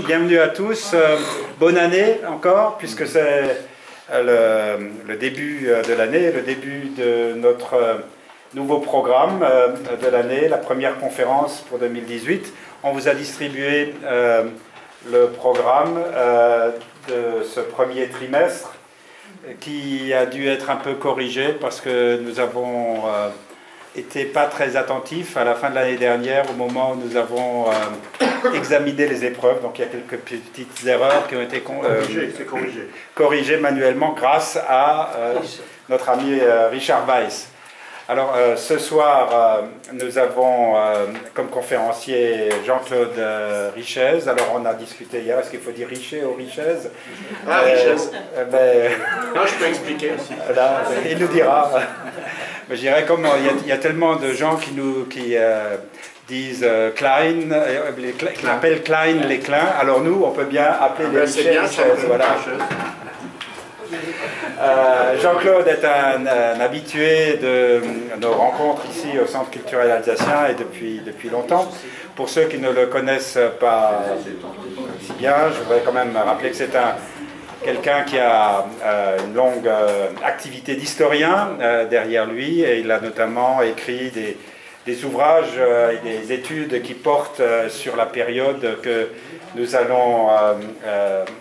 Bienvenue à tous, bonne année encore, puisque c'est le début de l'année, le début de notre nouveau programme de l'année, la première conférence pour 2018. On vous a distribué le programme de ce premier trimestre qui a dû être un peu corrigé parce que nous avons été pas très attentifs à la fin de l'année dernière au moment où nous avons examiné les épreuves. Donc il y a quelques petites erreurs qui ont été corrigées manuellement grâce à notre ami Richard Weiss. Alors ce soir, nous avons comme conférencier Jean-Claude Richez. Alors on a discuté hier, est-ce qu'il faut dire Richez ou Richez? Richez. Non, je peux expliquer aussi. Là, il nous dira. Je dirais comme il y a tellement de gens qui disent Klein, qui appellent Klein les Kleins, alors nous on peut bien appeler les Richez. Voilà. Jean-Claude est un habitué de nos rencontres ici au Centre culturel alsacien et depuis longtemps. Pour ceux qui ne le connaissent pas si bien, je voudrais quand même rappeler que c'est quelqu'un qui a une longue activité d'historien derrière lui, et il a notamment écrit des ouvrages et des études qui portent sur la période que nous allons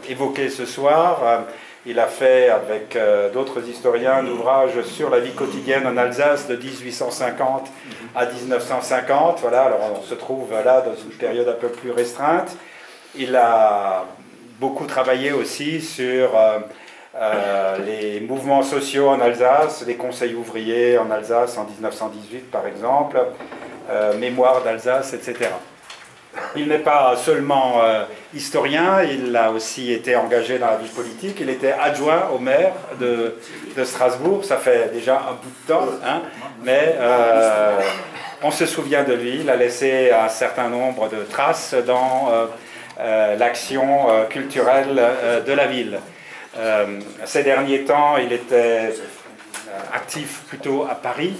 évoquer ce soir. Il a fait avec d'autres historiens un ouvrage sur la vie quotidienne en Alsace de 1850 à 1950. Voilà, alors on se trouve là dans une période un peu plus restreinte. Il a beaucoup travaillé aussi sur les mouvements sociaux en Alsace, les conseils ouvriers en Alsace en 1918 par exemple, mémoire d'Alsace, etc. Il n'est pas seulement historien, il a aussi été engagé dans la vie politique. Il était adjoint au maire de Strasbourg, ça fait déjà un bout de temps, hein, mais on se souvient de lui. Il a laissé un certain nombre de traces dans l'action culturelle de la ville. Ces derniers temps, il était actif plutôt à Paris,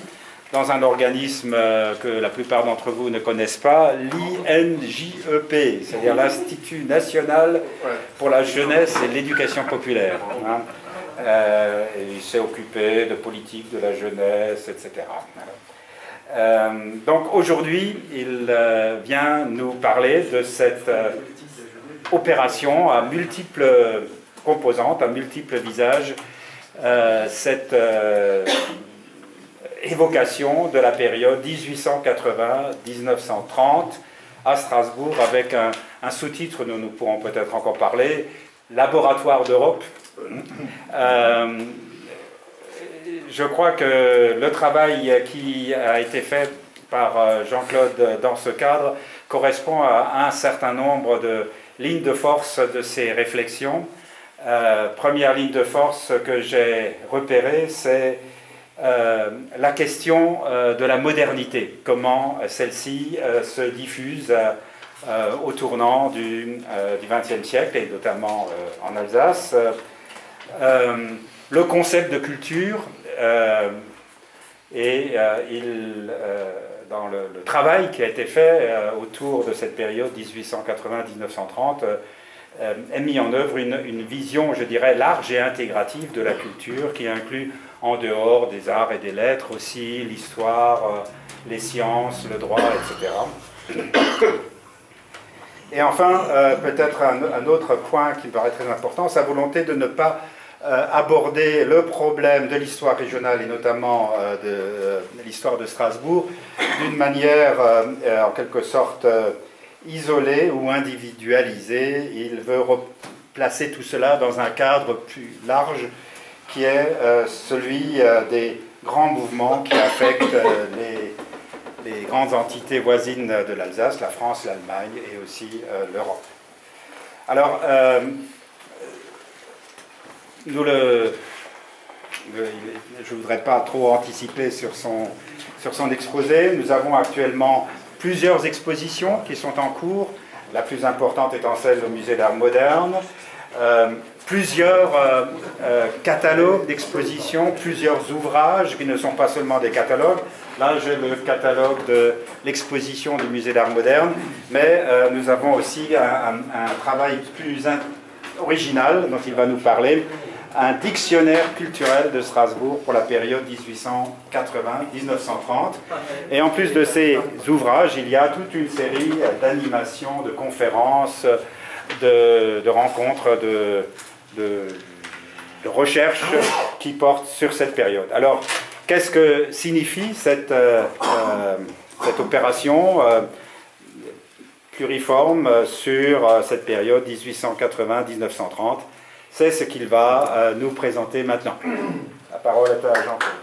dans un organisme que la plupart d'entre vous ne connaissent pas, l'INJEP, c'est-à-dire l'Institut National pour la Jeunesse et l'Éducation Populaire. Hein. Il s'est occupé de politique de la jeunesse, etc. Donc aujourd'hui, il vient nous parler de cette opération à multiples composantes, à multiples visages, cette évocation de la période 1880-1930 à Strasbourg avec un sous-titre dont nous pourrons peut-être encore parler, Laboratoire d'Europe. Je crois que le travail qui a été fait par Jean-Claude dans ce cadre correspond à un certain nombre de lignes de force de ces réflexions. Première ligne de force que j'ai repérée, c'est la question de la modernité, comment celle-ci se diffuse au tournant du XXe siècle, et notamment en Alsace. Le concept de culture, dans le travail qui a été fait autour de cette période 1880-1930, est mis en œuvre une vision, je dirais, large et intégrative de la culture qui inclut, en dehors des arts et des lettres, aussi l'histoire, les sciences, le droit, etc. Et enfin, peut-être un autre point qui me paraît très important, sa volonté de ne pas aborder le problème de l'histoire régionale et notamment de l'histoire de Strasbourg d'une manière en quelque sorte isolé ou individualisé. Il veut replacer tout cela dans un cadre plus large qui est celui des grands mouvements qui affectent les grandes entités voisines de l'Alsace, la France, l'Allemagne et aussi l'Europe. Alors, je ne voudrais pas trop anticiper sur son exposé. Nous avons actuellement plusieurs expositions qui sont en cours, la plus importante étant celle au Musée d'Art Moderne, plusieurs catalogues d'expositions, plusieurs ouvrages qui ne sont pas seulement des catalogues, Là, j'ai le catalogue de l'exposition du musée d'art moderne, mais nous avons aussi un travail plus original dont il va nous parler, un dictionnaire culturel de Strasbourg pour la période 1880-1930. Et en plus de ces ouvrages, il y a toute une série d'animations, de conférences, de rencontres, de recherches qui portent sur cette période. Alors, qu'est-ce que signifie cette opération pluriforme sur cette période 1880-1930? C'est ce qu'il va nous présenter maintenant. La parole est à Jean-Paul.